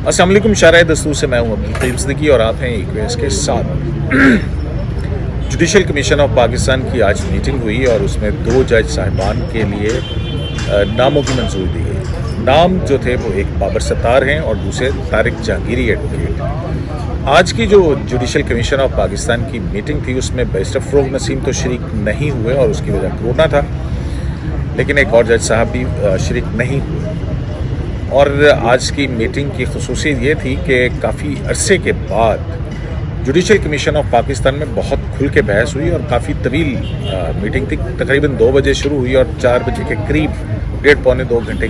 السلام علیکم. شارع دستور سے میں ہوں عبدالقیوم صدیقی اور آپ ہیں ایکویس کے ساتھ. جوڈیشل کمیشن آف پاکستان کی آج میٹنگ ہوئی اور اس میں 2 جج صاحبان کے لیے ناموں کی منظوری دی گئی. نام جو تھے وہ ایک بابر ستار ہیں اور دوسرے طارق جہانگیری ایڈوکیٹ. آج کی جو جوڈیشل کمیشن آف پاکستان کی میٹنگ تھی اس میں بیرسٹر فروغ نسیم تو شریک نہیں ہوئے اور اس کی وجہ کورونا تھا, لیکن ایک اور جج صاحب بھی شریک نہیں ہوئے. اور آج کی میٹنگ کی خصوصیت یہ تھی کہ کافی عرصے کے بعد جوڈیشل کمیشن آف پاکستان میں بہت کھل کے بحث ہوئی اور کافی طویل میٹنگ تھی. تقریباً 2 بجے شروع ہوئی اور 4 بجے کے قریب 1.5 پونے 2 گھنٹے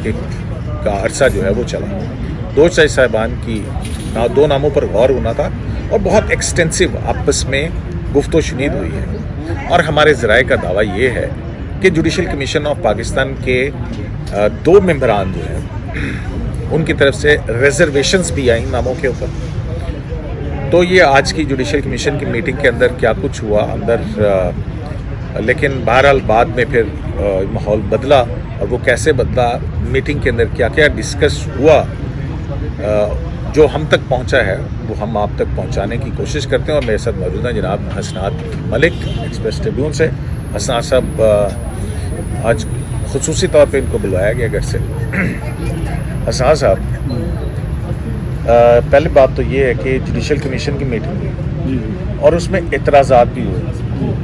کا عرصہ جو ہے وہ چلا. 2 جج صاحبان کی 2 ناموں پر غور ہونا تھا اور بہت ایکسٹینسو آپس میں گفت و شنید ہوئی ہے. اور ہمارے ذرائع کا دعویٰ یہ ہے کہ جوڈیشل کمیشن آف پاکستان کے 2 ممبران جو ہیں ان کی طرف سے ریزرویشنز بھی آئیں ناموں کے اوپر. تو یہ آج کی جوڈیشل کمیشن کی میٹنگ کے اندر کیا کچھ ہوا لیکن بہرحال بعد میں پھر ماحول بدلا اور وہ کیسے بدلا, میٹنگ کے اندر کیا کیا ڈسکس ہوا, جو ہم تک پہنچا ہے وہ ہم آپ تک پہنچانے کی کوشش کرتے ہیں. اور میرے ساتھ موجود ہیں جناب حسنات ملک ایکسپریس ٹریبیون سے. حسنات صاحب آج خصوصی طور پہ ان کو بلوایا گیا گھر سے. حسنات صاحب, پہلی بات تو یہ ہے کہ جوڈیشل کمیشن کی میٹنگ ہوئی اور اس میں اعتراضات بھی ہوئے.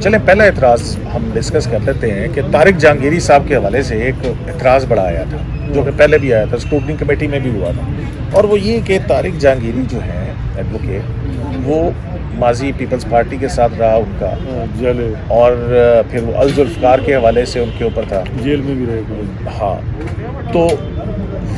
چلیں پہلا اعتراض ہم ڈسکس کر لیتے ہیں کہ طارق جہانگیری صاحب کے حوالے سے ایک اعتراض بڑا آیا تھا جو کہ پہلے بھی آیا تھا, اسکروٹنی کمیٹی میں بھی ہوا تھا, اور وہ یہ کہ طارق جہانگیری جو ہیں ایڈوکیٹ وہ ماضی پیپلز پارٹی کے ساتھ رہا ان کا, اور پھر وہ الذوالفقار کے حوالے سے ان کے اوپر تھا, جیل میں بھی رہے. ہاں, تو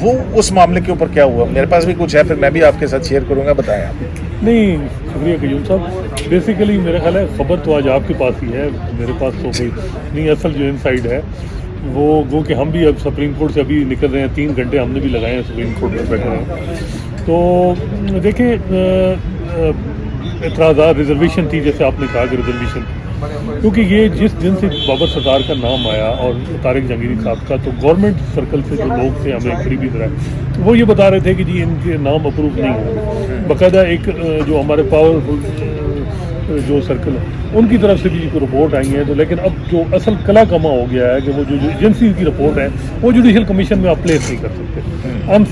وہ اس معاملے کے اوپر کیا ہوا؟ میرے پاس بھی کچھ ہے, پھر میں بھی آپ کے ساتھ شیئر کروں گا, بتائیں آپ. نہیں, شکریہ قیوم صاحب. بیسیکلی میرا خیال ہے خبر تو آج آپ کے پاس ہی ہے, میرے پاس تو کوئی نہیں. اصل جو انسائڈ ہے وہ گو کہ ہم بھی اب سپریم کورٹ سے ابھی نکل رہے ہیں, 3 گھنٹے ہم نے بھی لگائے ہیں سپریم کورٹ میں بیٹھے ہیں. تو دیکھیں اعتراضات ریزرویشن تھی, جیسے آپ نے کہا کہ ریزرویشن تھی, کیونکہ یہ جس دن سے بابر ستار کا نام آیا اور طارق جہانگیری صاحب کا, تو گورنمنٹ سرکل سے جو لوگ تھے ہمیں قریبی طرح وہ یہ بتا رہے تھے کہ جی ان کے نام اپروو نہیں ہوں. باقاعدہ ایک جو ہمارے پاورفل جو سرکل ہے ان کی طرف سے بھی کوئی رپورٹ آئی ہیں. تو لیکن اب جو اصل کلا کما ہو گیا ہے کہ وہ جو ایجنسی کی رپورٹ ہے وہ جوڈیشل کمیشن میں آپ پلیس نہیں کر سکتے. ہم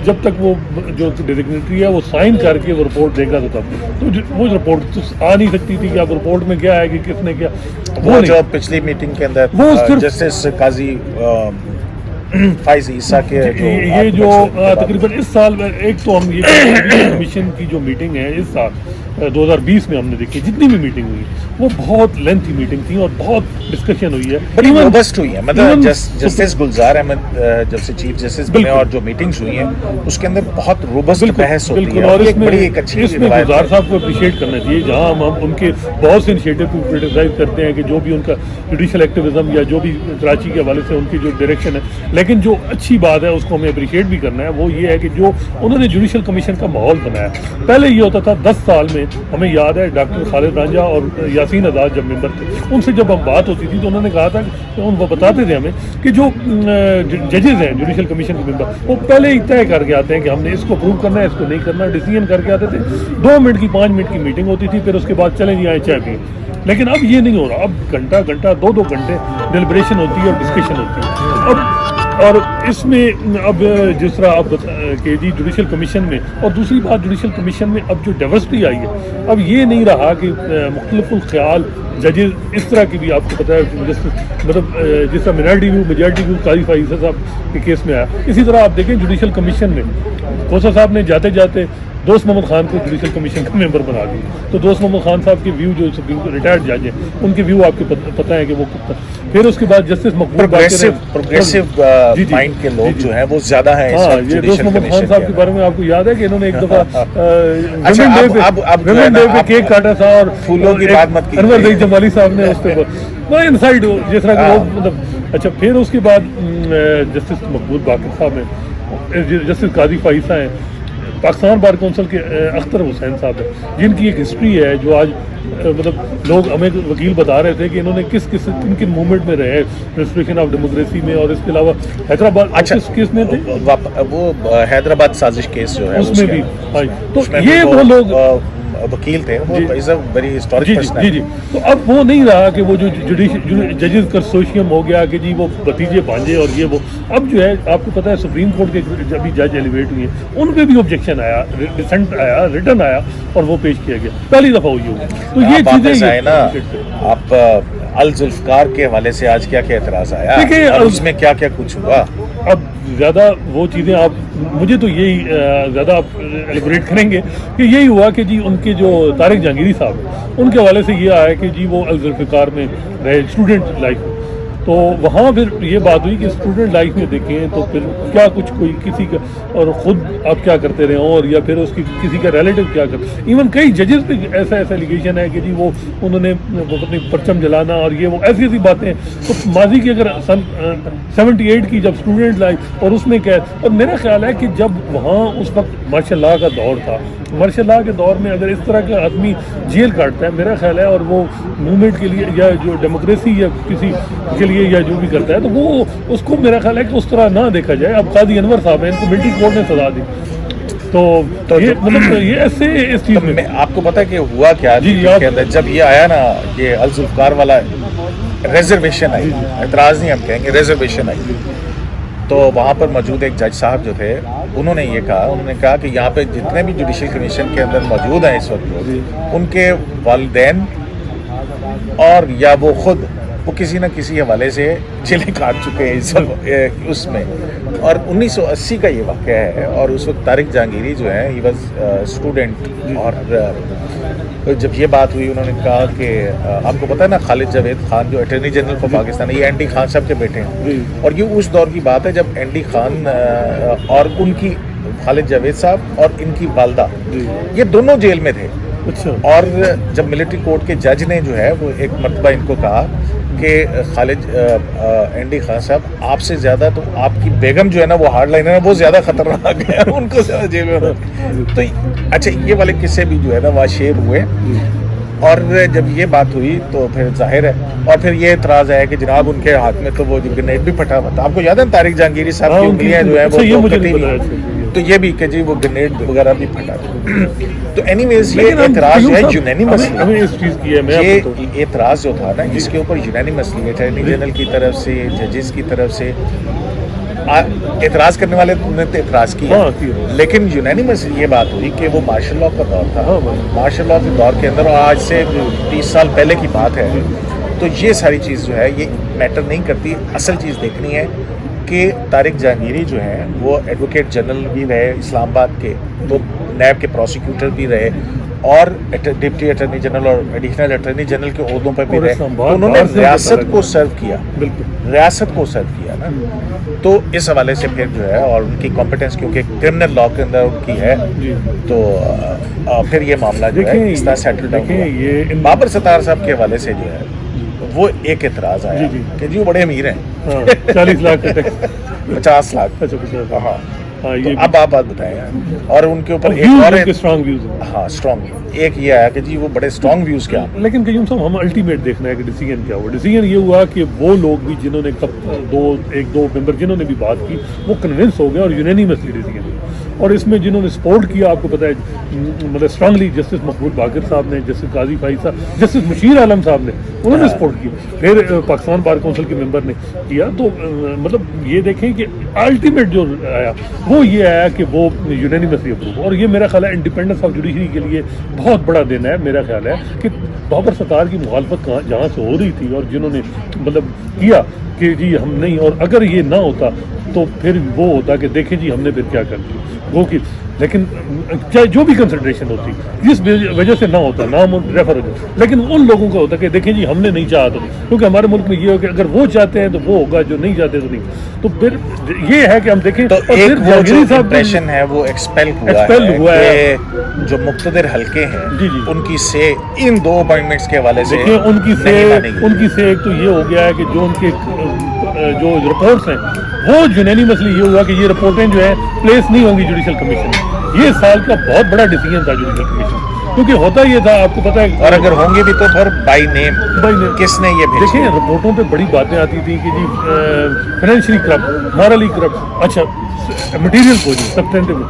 جب تک وہ جو ڈیزگنیٹری ہے وہ سائن کر کے وہ رپورٹ دے گا تو تب تو وہ رپورٹ تو آ نہیں سکتی تھی کہ اب رپورٹ میں کیا ہے کہ کس نے کیا. وہ جو پچھلی میٹنگ کے اندر جسٹس قاضی فائز عیسیٰ کے یہ جو تقریباً اس سال میں ایک تو ہم یہ کمیشن کی جو میٹنگ ہے اس سال 2020 میں ہم نے دیکھی جتنی بھی میٹنگ ہوئی وہ بہت لینتھی میٹنگ تھی اور بہت ڈسکشن ہوئی ہے, بڑی روبسٹ ہوئی ہے. مطلب جسٹس گلزار احمد جب سے چیف جسٹس بنے اور جو میٹنگز ہوئی ہیں اس کے اندر بہت روبسٹ بحث ہوتی ہے, اور اس میں گلزار صاحب کو اپریشیٹ کرنا چاہیے. جہاں ہم ان کے بہت سے انیشیٹو کو کرٹیسائز کرتے ہیں کہ جو بھی ان کا جوڈیشل ایکٹیویزم یا جو بھی کراچی کے حوالے سے ان کی جو ڈائریکشن ہے, لیکن جو اچھی بات ہے اس کو ہمیں اپریشیٹ بھی کرنا ہے. وہ یہ ہے کہ جو انہوں نے جوڈیشل کمیشن کا ماحول بنایا. پہلے یہ ہوتا تھا 10 سال میں, ہمیں یاد ہے ڈاکٹر خالد رانجھا اور یاسین آزاد جب ممبر تھے ان سے جب ہم بات ہوتی تھی تو انہوں نے کہا تھا کہ وہ بتاتے تھے ہمیں کہ جو ججز ہیں جوڈیشل کمیشن کے ممبر وہ پہلے ہی طے کر کے آتے ہیں کہ ہم نے اس کو اپروو کرنا ہے, اس کو نہیں کرنا, ڈیسیژن کر کے آتے تھے. 2 منٹ کی 5 منٹ کی میٹنگ ہوتی تھی, پھر اس کے بعد چلیں جی آئیں چائے پئیں. لیکن اب یہ نہیں ہو رہا. اب گھنٹہ 2 گھنٹے ڈیلیبریشن ہوتی ہے اور ڈسکشن ہوتی ہے. اور اس میں اب جس طرح اب کہ جی جوڈیشل کمیشن میں, اور دوسری بات جوڈیشل کمیشن میں اب جو ڈائیورسٹی آئی ہے, اب یہ نہیں رہا کہ مختلف الخیال ججز اس طرح کی بھی آپ کو پتہ ہے مطلب جس طرح منارٹی ویو میجارٹی ویو قاضی فائز عیسیٰ صاحب کے کیس میں آیا, اسی طرح آپ دیکھیں جوڈیشل کمیشن میں کوثر صاحب نے جاتے جاتے دوست محمد خان کو جوڈیشل کمیشن کا ممبر بنا دیا. تو دوست محمد خان صاحب کے ویو جو سپریم ریٹائرڈ جج ہیں ان کے ویو آپ کو پتہ ہے کہ وہ پھر اس کے بعد جسٹس مقبول پروگریسو مائنڈ کے لوگ جو ہیں وہ زیادہ ہیں. یہ دوست محمد خان صاحب کے بارے میں آپ کو یاد ہے کہ انہوں نے ایک دفعہ ویمن ڈے پہ کیک کاٹا تھا اور پھولوں کی بات مت کیجیے, انور رئیس جمالی صاحب نے اس پہ انسائڈ جس طرح کہ وہ مطلب اچھا. پھر اس کے بعد جسٹس مقبول باقر صاحب ہیں, جسٹس قاضی فائزہ ہیں, پاکستان بار کونسل کے اختر حسین صاحب ہیں جن کی ایک ہسٹری ہے جو آج مطلب لوگ ہمیں وکیل بتا رہے تھے کہ انہوں نے کن کن موومنٹ میں رہے ریسٹریکشن آف ڈیموکریسی میں, اور اس کے علاوہ حیدرآباد کس کیس میں تھے, وہ حیدرآباد سازش کیس جو ہے اس میں بھی. تو یہ وہ لوگ وکیل تھے, وہ ویری ہسٹورک پرسن. جی تو اب وہ نہیں رہا کہ وہ جو ججز کنسورشیم ہو گیا کہ جی وہ بھتیجے بھانجے اور یہ وہ. اب جو ہے آپ کو پتہ ہے سپریم کورٹ کے جب بھی جج ایلیویٹ ہوئے ہیں ان پہ بھی آبجیکشن آیا, ڈسنٹ آیا, ریٹرن آیا اور وہ پیش کیا گیا, پہلی دفعہ ہوئی ہوگی. تو یہ چیزیں نا آپ الذوالفقار کے حوالے سے آج کیا کیا اعتراض آیا اور اس میں کیا کیا کچھ ہوا. اب زیادہ وہ چیزیں آپ مجھے تو یہی زیادہ آپ ایلیبریٹ کریں گے کہ یہی ہوا کہ جی ان کے جو طارق جہانگیری صاحب ہیں ان کے حوالے سے یہ آیا کہ جی وہ الذوالفقار میں رہے اسٹوڈنٹ لائف میں, تو وہاں پھر یہ بات ہوئی کہ اسٹوڈنٹ لائف میں دیکھیں تو پھر کیا کچھ کوئی کسی کا اور خود آپ کیا کرتے رہے ہوں, اور یا پھر اس کی کسی کا ریلیٹو کیا کرتے. ایون کئی ججز پہ ایسا ایلیگیشن ہے کہ جی وہ انہوں نے اپنی پرچم جلانا اور یہ وہ ایسی ایسی باتیں. تو ماضی کی اگر سن 78 کی جب اسٹوڈنٹ لائف اور اس میں کیا, اور میرا خیال ہے کہ جب وہاں اس وقت مارشل لاء کا دور تھا, مارشل لاء کے دور میں اگر اس طرح کا آدمی جیل کاٹتا ہے میرا خیال ہے, اور وہ موومنٹ کے لیے یا جو ڈیموکریسی یا کسی کے لیے یا جو بھی کرتا ہے تو وہ اس کو میرا خیال ہے کہ اس طرح نہ دیکھا جائے. اب قاضی انور صاحب ہیں, ان کو ملٹری کورٹ نے سزا دی, تو یہ مطلب یہ ایسے اس چیز میں آپ کو پتہ ہے کہ ہوا کیا جب یہ آیا نا یہ الذوالفقار والا ریزرویشن آئی, اعتراض نہیں ہم کہیں گے, ریزرویشن آئی, تو وہاں پر موجود ایک جج صاحب جو تھے انہوں نے یہ کہا, انہوں نے کہا کہ یہاں پہ جتنے بھی جوڈیشل کمیشن کے اندر موجود ہیں اس وقت ان کے والدین اور یا وہ خود وہ کسی نہ کسی حوالے سے جیلیں کاٹ چکے ہیں اس میں. اور 1980 کا یہ واقعہ ہے, اور اس وقت طارق جہانگیری جو ہے ہی واز اسٹوڈنٹ, اور جب یہ بات ہوئی انہوں نے کہا کہ آپ کو پتہ ہے نا خالد جاوید خان جو اٹارنی جنرل فار پاکستان ہے, یہ این ڈی خان صاحب کے بیٹے ہیں, اور یہ اس دور کی بات ہے جب این ڈی خان اور ان کی خالد جاوید صاحب اور ان کی والدہ یہ دونوں جیل میں تھے. اور جب ملٹری کورٹ کے جج نے جو ہے وہ ایک مرتبہ ان کو کہا کہ خالد این ڈی خان صاحب آپ سے زیادہ تو آپ کی بیگم جو ہے نا وہ ہارڈ لائنر ہے, وہ زیادہ خطرناک ہے, ان کو زیادہ جیل میں. تو اچھا یہ والے قصے بھی جو ہے نا وہ شیئر ہوئے, اور جب یہ بات ہوئی تو پھر ظاہر ہے, اور پھر یہ اعتراض ہے کہ جناب ان کے ہاتھ میں تو وہ گرینیڈ بھی پھٹا ہوا تھا. آپ کو یاد ہے طارق جہانگیری صاحب کی انگلیاں جو ہیں وہ تو یہ بھی کہ جی وہ گرینیڈ وغیرہ بھی پھٹا تھا. تو اینی ویز یہ اعتراض جو ہے یونینیمسلی, یہ اعتراض جو تھا نا اس کے اوپر یونینیمسلی اٹارنی جنرل کی طرف سے, ججز کی طرف سے اعتراض کرنے والے نے تو اعتراض کیا, لیکن یونینیمسلی یہ بات ہوئی کہ وہ مارشل لاء کا دور تھا. مارشل لاء کے دور کے اندر آج سے 30 سال پہلے کی بات ہے, تو یہ ساری چیز جو ہے یہ میٹر نہیں کرتی. اصل چیز دیکھنی ہے کہ طارق جہانگیری جو ہیں وہ ایڈوکیٹ جنرل بھی رہے اسلام آباد کے, تو نیب کے پروسیکیوٹر بھی رہے, اور ڈپٹی اٹارنی جنرل اور ایڈیشنل اٹارنی جنرل کے عہدوں پر بھی رہے. انہوں نے ریاست کو سرو کیا, ریاست کو سرو کیا نا. تو اس حوالے سے پھر جو ہے, اور ان کی کمپیٹنس کیونکہ کرمنل لاء کے اندر ان کی ہے, تو پھر یہ معاملہ جو ہے اس طرح سیٹل ڈاؤن ہوا. بابر ستار صاحب کے حوالے سے جو ہے وہ ایک اعتراض آیا کہ جی وہ بڑے امیر ہیں, 40 لاکھ 50 لاکھ. ہاں تو اب آپ بات بتائیں, اور ان کے اوپر ایک اور ہاں اسٹرانگ ایک یہ آیا کہ جی وہ بڑے اسٹرانگ ویوز کیا. لیکن قیوم صاحب ہم الٹیمیٹ دیکھنا ہے کہ ڈیسیژن کیا ہوا. ڈیسیژن یہ ہوا کہ وہ لوگ بھی جنہوں نے ایک دو ممبر جنہوں نے بھی بات کی وہ کنونس ہو گئے, اور یونینیمسلی ڈیسیژن ہوا. اور اس میں جنہوں نے سپورٹ کیا آپ کو پتہ ہے مطلب اسٹرانگلی جسٹس مقبول باقر صاحب نے, جسٹس قاضی فائز صاحب, جسٹس مشیر عالم صاحب نے, انہوں نے سپورٹ کیا. پھر پاکستان بار کونسل کے ممبر نے کیا. تو مطلب یہ دیکھیں کہ الٹیمیٹ جو آیا وہ یہ آیا کہ وہ یونینیمسلی اپروو. اور یہ میرا خیال ہے انڈیپینڈنس آف جوڈیشری کے لیے بہت بڑا دن ہے. میرا خیال ہے کہ بابر ستار کی مخالفت جہاں سے ہو رہی تھی اور جنہوں نے مطلب کیا کہ جی ہم نہیں, اور اگر یہ نہ ہوتا تو پھر وہ ہوتا کہ دیکھیں جی ہم نے پھر کیا کر دیا وہ کہ, لیکن چاہے جو بھی کنسنٹریشن ہوتی جس وجہ سے نہ ہوتا نام ریفر ہو جائے, لیکن ان لوگوں کا ہوتا کہ دیکھیں جی ہم نے نہیں چاہا تو, کیونکہ ہمارے ملک میں یہ ہو کہ اگر وہ چاہتے ہیں تو وہ ہوگا, جو نہیں چاہتے تو نہیں. تو پھر یہ ہے کہ ہم دیکھیں تو ایک وہ جو امپریشن ہے وہ ایکسپیل ہوا ہے کہ جو مقتدر حلقے ہیں ان کی سے ان دو اپوائنٹمنٹس کے حوالے سے دیکھیں ان کی سے ایک تو یہ ہو گیا ہے کہ جو ان کے جو رپورٹس ہیں وہ یونینیمسلی یہ ہوا کہ یہ رپورٹیں جو ہیں پلیس نہیں ہوں گی جوڈیشل کمیشن میں. یہ سال کا بہت بڑا ڈیسیجن تھا جوڈیشل کمیشن، کیونکہ ہوتا یہ تھا آپ کو پتا ہے، اور اگر ہوں گے بھی تو پھر بائی نیم کس نے یہ دیکھیں رپورٹوں پہ بڑی باتیں آتی تھی کہ جی فائنینشلی کرپٹ، مورلی کرپٹ، اچھا مٹیریل کو جی سبسٹینٹیو،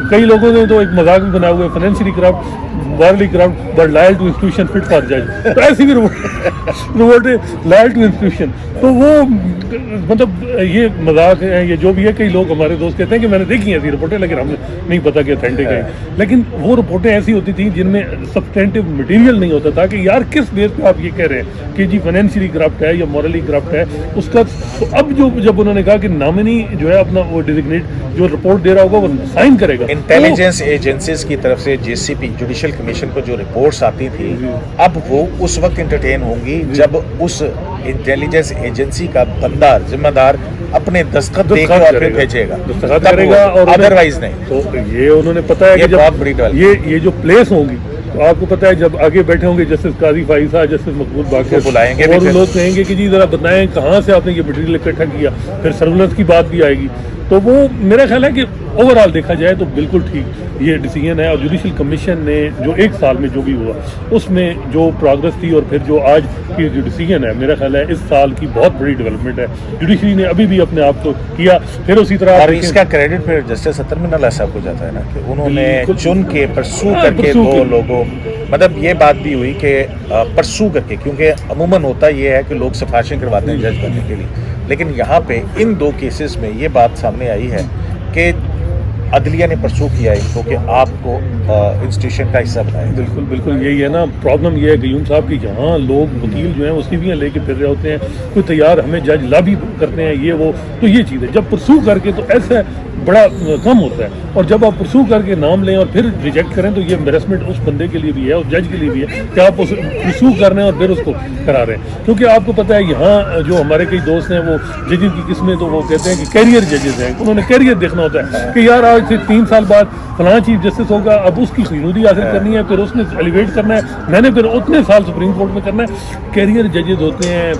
کئی لوگوں نے تو ایک مذاق بھی بنا ہوا ہے financially corrupt morally corrupt but loyal to institution fit for جج، تو ایسی بھی رپورٹ ہے لائل ٹو انسٹیٹیوشن، تو وہ مطلب یہ مذاق ہے، یہ جو بھی ہے، کئی لوگ ہمارے دوست کہتے ہیں کہ میں نے دیکھی ایسی رپورٹیں لیکن ہمیں نہیں پتا کہ اتھینٹک ہے، لیکن وہ رپورٹیں ایسی ہوتی تھیں جن میں سبسٹینٹیو مٹیریل نہیں ہوتا تھا کہ یار کس بیس پہ آپ یہ کہہ رہے ہیں کہ جی فائنینشلی کرپٹ ہے یا مورلی کرپٹ ہے اس کا، تو اب جب انہوں نے کہا کہ نامنی جو ہے اپنا وہ ڈیزگنیٹ جو رپورٹ دے رہا ہوگا وہ سائن کرے گا، انٹیلیجنس ایجنسیز کی طرف سے جے سی پی جوڈیشل کمیشن کو جو رپورٹس آتی تھی اب وہ اس وقت انٹرٹین ہوں گی جب اس انٹیلیجنس ایجنسی کا بندہ ذمہ دار اپنے دستخط دے کر اور پھر بھیجے گا، دستخط کرے گا، اور ادروائز نہیں۔ تو یہ انہوں نے پتا ہے کہ بہت بڑی یہ جو پلیس ہوں گی، تو آپ کو پتا ہے جب آگے بیٹھے ہوں گے جسٹس قاضی فائز صاحب، جسٹس مقبول باقر بلائیں گے، اور لوگ کہیں گے کہ جی ذرا بتائیں کہاں سے آپ نے یہ مٹیریل اکٹھا کیا، پھر سرولنس کی بات بھی آئے گی، تو وہ میرا خیال ہے کہ اوور آل دیکھا جائے تو بالکل ٹھیک یہ ڈیسیجن ہے، اور جوڈیشل کمیشن نے جو ایک سال میں جو بھی ہوا اس میں جو پروگرس تھی اور پھر جو آج کی جو ڈیسیجن ہے میرا خیال ہے اس سال کی بہت بڑی ڈیولپمنٹ ہے، جوڈیشری نے ابھی بھی اپنے آپ کو کیا، پھر اسی طرح اور اس کا کریڈٹ پھر جسٹس اطہر من اللہ صاحب کو جاتا ہے نا کہ انہوں نے چن کے پرسو کر کے دو لوگوں، مطلب یہ بات بھی ہوئی کہ پرسو کر کے، کیونکہ عموماً ہوتا یہ ہے کہ لوگ سفارشیں کرواتے ہیں جج بننے کے لیے، لیکن یہاں پہ ان دو کیسز میں یہ بات سامنے آئی ہے کہ عدلیہ نے پرسو کیا ہے تو کہ آپ کو انسٹیٹیوشن کا حصہ بنائے۔ بالکل بالکل یہی ہے نا، پرابلم یہ ہے قیوم صاحب کہ یہاں لوگ وکیل جو ہیں وہ سیویاں لے کے پھر رہے ہوتے ہیں، کوئی تیار ہمیں جج لابی کرتے ہیں یہ وہ، تو یہ چیز ہے جب پرسو کر کے تو ایسا بڑا کم ہوتا ہے، اور جب آپ پرسو کر کے نام لیں اور پھر ریجیکٹ کریں تو یہ امبیرسمنٹ اس بندے کے لیے بھی ہے اور جج کے لیے بھی ہے کہ آپ پرسو کر رہے ہیں اور پھر اس کو کرا رہے ہیں، کیونکہ آپ کو پتہ ہے یہاں جو ہمارے کئی دوست ہیں وہ ججز کی قسمیں تو وہ کہتے ہیں کہ کیریئر ججز ہیں، انہوں نے کیریئر دیکھنا ہوتا ہے کہ یار آج سے 3 سال بعد فلاں چیف جسٹس ہوگا، اب اس کی خلودی حاصل کرنی ہے، پھر اس نے ایلیویٹ کرنا ہے، میں نے پھر اتنے سال سپریم کورٹ میں کرنا ہے۔ کیریئر ججز ہوتے ہیں،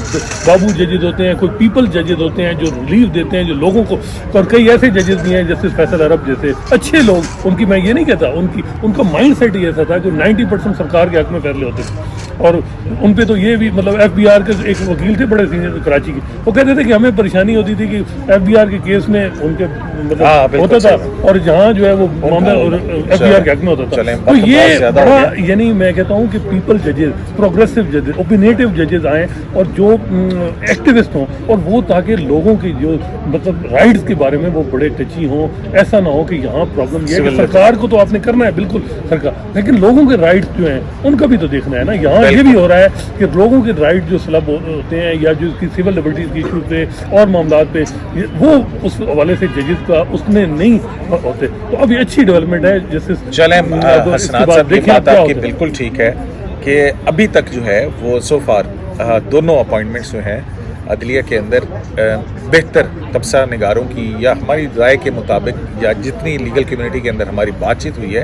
بابو ججز ہوتے ہیں، کوئی پیپل ججز ہوتے ہیں جو ریلیف دیتے ہیں جو لوگوں کو، اور کئی ایسے ججز بھی ہیں جسٹس فیصل عرب جیسے اچھے لوگ، ان کی میں یہ نہیں کہتا، ان کا مائنڈ سیٹ یہ ایسا تھا کہ 90% سرکار کے حق میں فیصلے ہوتے تھے، اور ان پہ تو یہ بھی مطلب ایف بی آر کے ایک وکیل تھے بڑے سینئر کراچی کے، وہ کہتے تھے کہ ہمیں پریشانی ہوتی تھی کہ ایف بی آر کے کیس میں ان کے مطلب ہوتا تھا اور جہاں جو ہے وہ معاملہ ایف بی آر کے حق میں ہوتا تھا، تو یہ بڑا یعنی میں کہتا ہوں کہ پیپل ججز، پروگریسو ججز، اوپینیٹو ججز آئیں اور جو ایکٹیوسٹ ہوں، اور وہ تاکہ لوگوں کی جو مطلب رائٹس کے بارے میں وہ بڑے ٹچی ہوں، ایسا نہ ہو کہ یہاں پرابلم یہ ہے کہ سرکار کو تو آپ نے کرنا ہے بالکل سرکار، لیکن لوگوں کے رائٹس جو ہیں ان کا بھی تو دیکھنا ہے نا، یہاں یہ بھی ہو رہا ہے کہ لوگوں کے رائٹ جو سلب ہوتے ہیں یا جو اس کی سول لبرٹیز کے ایشو پہ اور معاملات پہ وہ اس حوالے سے ججز کا اس میں نہیں ہوتے، تو اب یہ اچھی ڈیولپمنٹ ہے جس چلیں حسنات صاحب کی بات آپ کی بالکل ٹھیک ہے کہ ابھی تک جو ہے وہ سو فار دونوں اپوائنٹمنٹس جو ہیں عدلیہ کے اندر بہتر تبصرہ نگاروں کی یا ہماری رائے کے مطابق یا جتنی لیگل کمیونٹی کے اندر ہماری بات چیت ہوئی ہے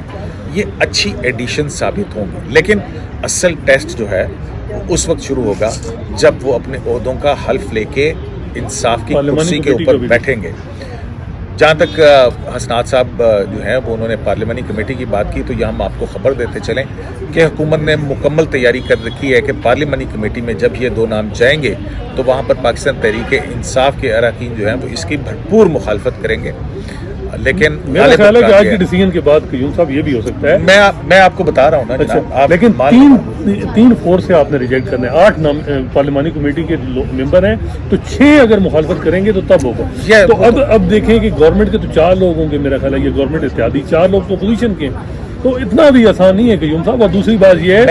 یہ اچھی ایڈیشن ثابت ہوں گی، لیکن اصل ٹیسٹ جو ہے اس وقت شروع ہوگا جب وہ اپنے عہدوں کا حلف لے کے انصاف کی کرسی کے اوپر بیٹھیں گے۔ جہاں تک حسنات صاحب جو ہیں وہ انہوں نے پارلیمانی کمیٹی کی بات کی، تو یہ ہم آپ کو خبر دیتے چلیں کہ حکومت نے مکمل تیاری کر رکھی ہے کہ پارلیمانی کمیٹی میں جب یہ 2 نام جائیں گے تو وہاں پر پاکستان تحریک انصاف کے اراکین جو ہیں وہ اس کی بھرپور مخالفت کریں گے، لیکن میرا خیال ہے کہ آج کے ڈیسیجن کے بعد قیوم صاحب یہ بھی ہو سکتا ہے، میں آپ کو بتا رہا ہوں نا جناب، لیکن 3-4 سے آپ نے ریجیکٹ کرنے، 8 نام پارلیمانی کمیٹی کے ممبر ہیں تو 6 اگر مخالفت کریں گے تو تب ہوگا، تو اب دیکھیں کہ گورنمنٹ کے تو 4 لوگ ہوں گے، میرا خیال ہے یہ گورنمنٹ اتحادی 4 لوگ تو اپوزیشن کے، تو اتنا بھی آسان نہیں ہے قیوم صاحب، اور دوسری بات یہ ہے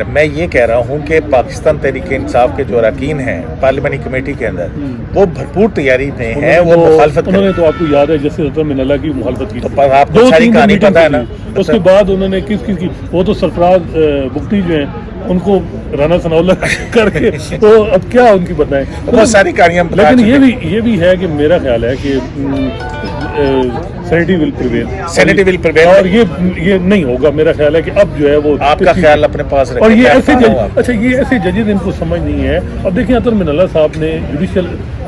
میں یہ کہہ رہا ہوں کہ پاکستان تحریک انصاف کے جو اراکین ہیں پارلیمانی کمیٹی کے اندر وہ بھرپور تیاری میں ہیں، وہ مخالفت انہوں نے تو آپ کو یاد ہے جسٹس اطہر من اللہ کی مخالفت کی، آپ کو ساری کہانی پتہ ہے نا، اس کے بعد انہوں نے کس کی وہ تو سرفراز بگٹی جو ہیں ان کو رانا ثناء اللہ کر کے، تو اب کیا ان کی بتائیں، بہت ساری کہانیاں، لیکن یہ بھی ہے کہ میرا خیال ہے کہ سینیٹی ول پریویل، اور یہ نہیں ہوگا، میرا خیال ہے کہ اب جو ہے وہ آپ کا خیال اپنے پاس رکھیں، اور یہ ایسے اچھا یہ ایسے ججز ان کو سمجھ نہیں ہے۔ اب دیکھیں اطہر من اللہ صاحب نے جوڈیشل